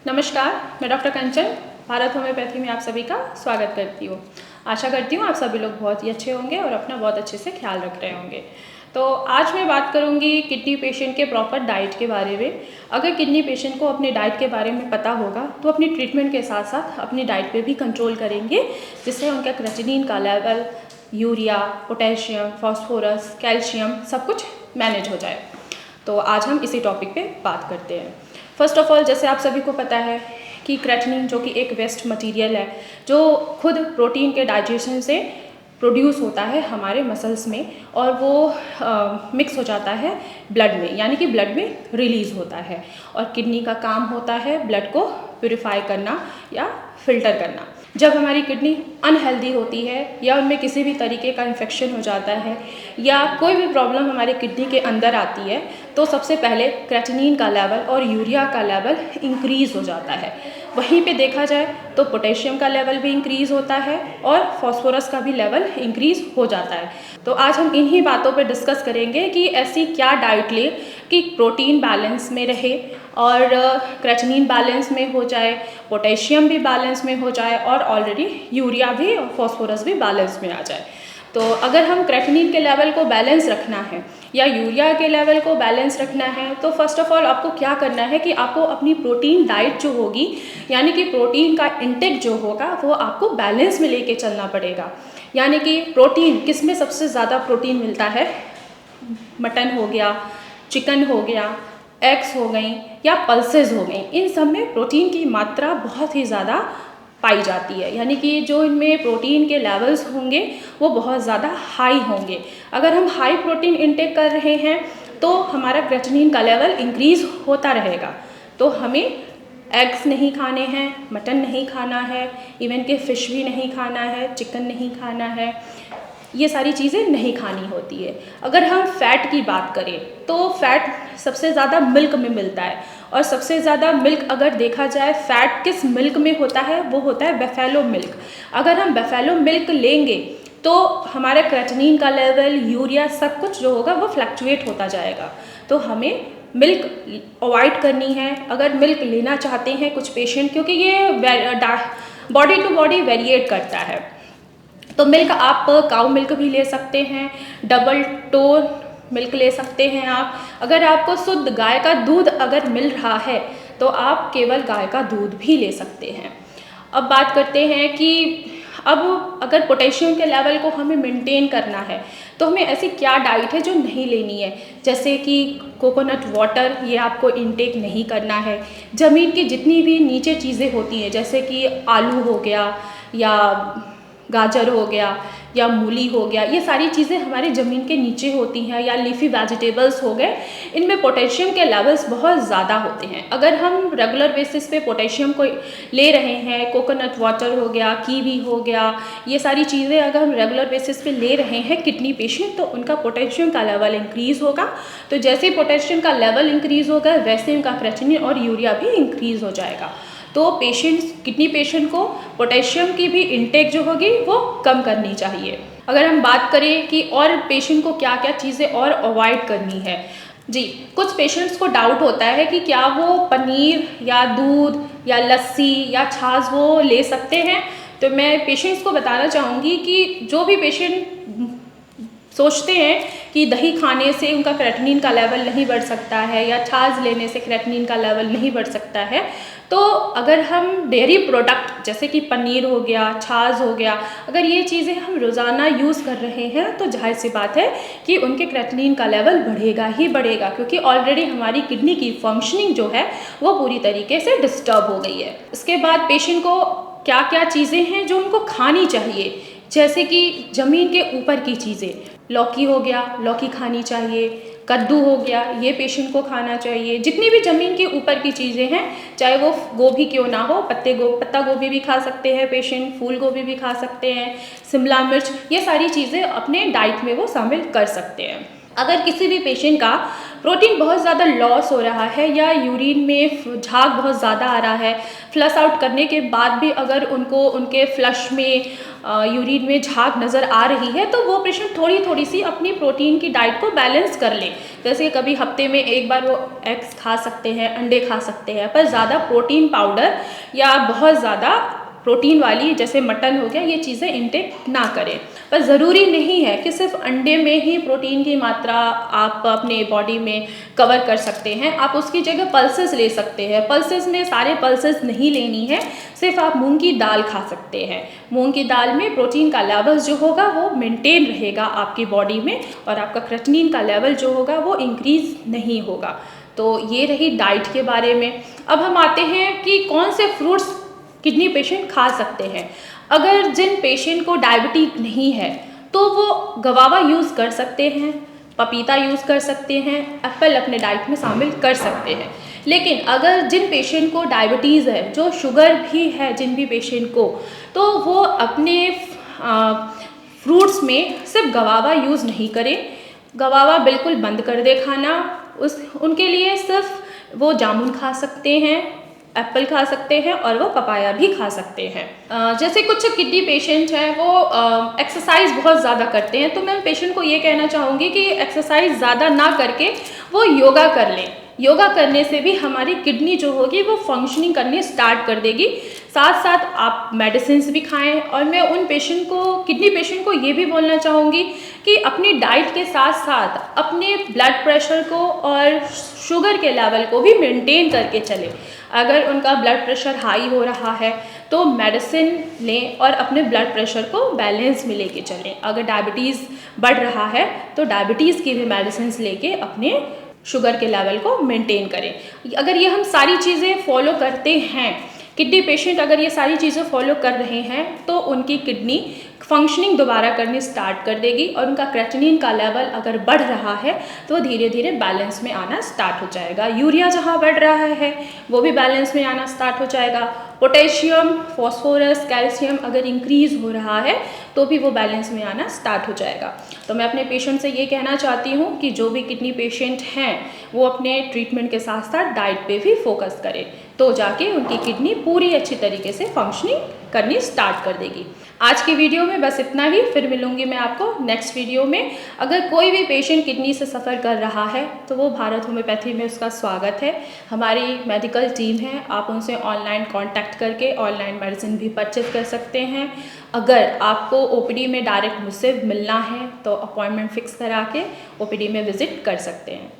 नमस्कार, मैं डॉक्टर कंचन भारत होम्योपैथी में आप सभी का स्वागत करती हूँ। आशा करती हूँ आप सभी लोग बहुत ही अच्छे होंगे और अपना बहुत अच्छे से ख्याल रख रहे होंगे। तो आज मैं बात करूँगी किडनी पेशेंट के प्रॉपर डाइट के बारे में। अगर किडनी पेशेंट को अपने डाइट के बारे में पता होगा तो अपनी ट्रीटमेंट के साथ साथ अपनी डाइट पे भी कंट्रोल करेंगे, जिससे उनका क्रेटिनिन का level, urea, potassium, phosphorus, calcium सब कुछ मैनेज हो जाए। तो आज हम इसी टॉपिक पे बात करते हैं। फर्स्ट ऑफ ऑल, जैसे आप सभी को पता है कि क्रेटिनिन जो कि एक वेस्ट मटेरियल है, जो खुद प्रोटीन के डाइजेशन से प्रोड्यूस होता है हमारे मसल्स में और वो मिक्स हो जाता है ब्लड में, यानी कि ब्लड में रिलीज़ होता है। और किडनी का काम होता है ब्लड को प्यूरिफाई करना या फिल्टर करना। जब हमारी किडनी अनहेल्दी होती है या उनमें किसी भी तरीके का इन्फेक्शन हो जाता है या कोई भी प्रॉब्लम हमारे किडनी के अंदर आती है, तो सबसे पहले क्रेटिनिन का लेवल और यूरिया का लेवल इंक्रीज़ हो जाता है। वहीं पे देखा जाए तो पोटेशियम का लेवल भी इंक्रीज़ होता है और फास्फोरस का भी लेवल इंक्रीज़ हो जाता है। तो आज हम इन्हीं बातों पे डिस्कस करेंगे कि ऐसी क्या डाइट ले कि प्रोटीन बैलेंस में रहे और क्रेटिनिन बैलेंस में हो जाए, पोटेशियम भी बैलेंस में हो जाए और ऑलरेडी यूरिया भी और फास्फोरस भी बैलेंस में आ जाए। तो अगर हम क्रेटिनिन के लेवल को बैलेंस रखना है या यूरिया के लेवल को बैलेंस रखना है, तो फर्स्ट ऑफ ऑल आपको क्या करना है कि आपको अपनी प्रोटीन डाइट जो होगी, यानी कि प्रोटीन का इंटेक जो होगा, वो आपको बैलेंस में लेके चलना पड़ेगा। यानी कि प्रोटीन किस में सबसे ज़्यादा प्रोटीन मिलता है? मटन हो गया, चिकन हो गया, एग्स हो गई या पल्सेस हो गई, इन सब में प्रोटीन की मात्रा बहुत ही ज़्यादा पाई जाती है। यानी कि जो इनमें प्रोटीन के लेवल्स होंगे वो बहुत ज़्यादा हाई होंगे। अगर हम हाई प्रोटीन इंटेक कर रहे हैं तो हमारा क्रेटिनिन का लेवल इंक्रीज़ होता रहेगा। तो हमें एग्स नहीं खाने हैं, मटन नहीं खाना है, इवन के फ़िश भी नहीं खाना है, चिकन नहीं खाना है, ये सारी चीज़ें नहीं खानी होती है। अगर हम फ़ैट की बात करें तो फ़ैट सबसे ज़्यादा मिल्क में मिलता है और सबसे ज़्यादा मिल्क अगर देखा जाए फ़ैट किस मिल्क में होता है, वो होता है बफेलो मिल्क। अगर हम बफेलो मिल्क लेंगे तो हमारा क्रेटिनिन का लेवल, यूरिया सब कुछ जो होगा वो फ्लक्चुएट होता जाएगा। तो हमें मिल्क अवॉइड करनी है। अगर मिल्क लेना चाहते हैं कुछ पेशेंट, क्योंकि ये बॉडी टू बॉडी वेरिएट करता है, तो मिल्क आप काऊ मिल्क भी ले सकते हैं, डबल टोन मिल्क ले सकते हैं आप। अगर आपको शुद्ध गाय का दूध अगर मिल रहा है तो आप केवल गाय का दूध भी ले सकते हैं। अब बात करते हैं कि अब अगर पोटेशियम के लेवल को हमें मेंटेन करना है तो हमें ऐसी क्या डाइट है जो नहीं लेनी है। जैसे कि कोकोनट वाटर, ये आपको इनटेक नहीं करना है। ज़मीन की जितनी भी नीचे चीज़ें होती हैं, जैसे कि आलू हो गया या गाजर हो गया या मूली हो गया, ये सारी चीज़ें हमारी ज़मीन के नीचे होती हैं, या लीफी वेजिटेबल्स हो गए, इनमें पोटेशियम के लेवल्स बहुत ज़्यादा होते हैं। अगर हम रेगुलर बेसिस पे पोटेशियम को ले रहे हैं, कोकोनट वाटर हो गया, कीवी हो गया, ये सारी चीज़ें अगर हम रेगुलर बेसिस पे ले रहे हैं किडनी पेशेंट, तो उनका पोटेशियम का लेवल इंक्रीज़ होगा। तो जैसे ही पोटेशियम का लेवल इंक्रीज़ होगा वैसे उनका क्रेटिनिन और यूरिया भी इंक्रीज़ हो जाएगा। तो किडनी पेशेंट को पोटेशियम की भी इंटेक जो होगी वो कम करनी चाहिए। अगर हम बात करें कि और पेशेंट को क्या क्या चीज़ें और अवॉइड करनी है, जी, कुछ पेशेंट्स को डाउट होता है कि क्या वो पनीर या दूध या लस्सी या छाछ वो ले सकते हैं। तो मैं पेशेंट्स को बताना चाहूँगी कि जो भी पेशेंट सोचते हैं कि दही खाने से उनका क्रेटिनिन का लेवल नहीं बढ़ सकता है या छाछ लेने से क्रेटिनिन का लेवल नहीं बढ़ सकता है, तो अगर हम डेयरी प्रोडक्ट जैसे कि पनीर हो गया, छाछ हो गया, अगर ये चीज़ें हम रोज़ाना यूज़ कर रहे हैं तो जाहिर सी बात है कि उनके क्रेटिनिन का लेवल बढ़ेगा ही बढ़ेगा, क्योंकि ऑलरेडी हमारी किडनी की फंक्शनिंग जो है वो पूरी तरीके से डिस्टर्ब हो गई है। इसके बाद पेशेंट को क्या क्या चीज़ें हैं जो उनको खानी चाहिए, जैसे कि ज़मीन के ऊपर की चीज़ें, लौकी हो गया, लौकी खानी चाहिए, कद्दू हो गया, ये पेशेंट को खाना चाहिए। जितनी भी ज़मीन के ऊपर की चीज़ें हैं, चाहे वो गोभी क्यों ना हो, पत्ता गोभी भी खा सकते हैं पेशेंट, फूल गोभी भी खा सकते हैं, शिमला मिर्च, ये सारी चीज़ें अपने डाइट में वो शामिल कर सकते हैं। अगर किसी भी पेशेंट का प्रोटीन बहुत ज़्यादा लॉस हो रहा है या यूरिन में झाग बहुत ज़्यादा आ रहा है, फ्लश आउट करने के बाद भी अगर उनको उनके फ्लश में यूरिन में झाग नज़र आ रही है, तो वो पेशेंट थोड़ी थोड़ी सी अपनी प्रोटीन की डाइट को बैलेंस कर ले। जैसे कभी हफ्ते में एक बार वो एग्स खा सकते हैं, अंडे खा सकते हैं, पर ज़्यादा प्रोटीन पाउडर या बहुत ज़्यादा प्रोटीन वाली जैसे मटन हो गया, ये चीज़ें इंटेक ना करें। पर ज़रूरी नहीं है कि सिर्फ अंडे में ही प्रोटीन की मात्रा आप अपने बॉडी में कवर कर सकते हैं। आप उसकी जगह पल्सेस ले सकते हैं। पल्सेस में सारे पल्सेस नहीं लेनी है, सिर्फ आप मूंग की दाल खा सकते हैं। मूंग की दाल में प्रोटीन का लेवल जो होगा वो मेंटेन रहेगा आपकी बॉडी में, और आपका क्रेटिनिन का लेवल जो होगा वो इंक्रीज़ नहीं होगा। तो ये रही डाइट के बारे में। अब हम आते हैं कि कौन से फ्रूट्स किडनी पेशेंट खा सकते हैं। अगर जिन पेशेंट को डायबिटीज नहीं है तो वो गवावा यूज़ कर सकते हैं, पपीता यूज़ कर सकते हैं, एप्पल अपने डाइट में शामिल कर सकते हैं। लेकिन अगर जिन पेशेंट को डायबिटीज़ है, जो शुगर भी है जिन भी पेशेंट को, तो वो अपने फ्रूट्स में सिर्फ गवावा यूज़ नहीं करें। गवावा बिल्कुल बंद कर दे खाना। उनके लिए सिर्फ वो जामुन खा सकते हैं, एप्पल खा सकते हैं और वो पपाया भी खा सकते हैं। जैसे कुछ किडनी पेशेंट हैं वो एक्सरसाइज बहुत ज़्यादा करते हैं, तो मैं पेशेंट को ये कहना चाहूँगी कि एक्सरसाइज ज़्यादा ना करके वो योगा कर लें। योगा करने से भी हमारी किडनी जो होगी वो फंक्शनिंग करनी स्टार्ट कर देगी। साथ साथ आप मेडिसिन भी खाएं। और मैं उन पेशेंट को, किडनी पेशेंट को ये भी बोलना चाहूँगी कि अपनी डाइट के साथ साथ अपने ब्लड प्रेशर को और शुगर के लेवल को भी मेंटेन करके चलें। अगर उनका ब्लड प्रेशर हाई हो रहा है तो मेडिसिन लें और अपने ब्लड प्रेशर को बैलेंस में लेके चलें। अगर डायबिटीज़ बढ़ रहा है तो डायबिटीज़ की भी मेडिसिन लेके अपने शुगर के लेवल को मेंटेन करें। अगर ये हम सारी चीज़ें फॉलो करते हैं, किडनी पेशेंट अगर ये सारी चीज़ें फॉलो कर रहे हैं, तो उनकी किडनी फंक्शनिंग दोबारा करनी स्टार्ट कर देगी और उनका क्रेटिनिन का लेवल अगर बढ़ रहा है तो धीरे धीरे बैलेंस में आना स्टार्ट हो जाएगा। यूरिया जहाँ बढ़ रहा है वो भी बैलेंस में आना स्टार्ट हो जाएगा। पोटेशियम, फॉस्फोरस, कैल्शियम अगर इंक्रीज़ हो रहा है तो भी वो बैलेंस में आना स्टार्ट हो जाएगा। तो मैं अपने पेशेंट से ये कहना चाहती हूँ कि जो भी किडनी पेशेंट हैं वो अपने ट्रीटमेंट के साथ साथ डाइट पे भी फोकस करें, तो जाके उनकी किडनी पूरी अच्छी तरीके से फंक्शनिंग करनी स्टार्ट कर देगी। आज की वीडियो में बस इतना ही। फिर मिलूंगी मैं आपको नेक्स्ट वीडियो में। अगर कोई भी पेशेंट किडनी से सफ़र कर रहा है तो वो भारत होम्योपैथी में उसका स्वागत है। हमारी मेडिकल टीम है, आप उनसे ऑनलाइन कांटेक्ट करके ऑनलाइन मेडिसिन भी परचेज कर सकते हैं। अगर आपको ओपीडी में डायरेक्ट मुझसे मिलना है तो अपॉइंटमेंट फिक्स करा के ओपीडी में विज़िट कर सकते हैं।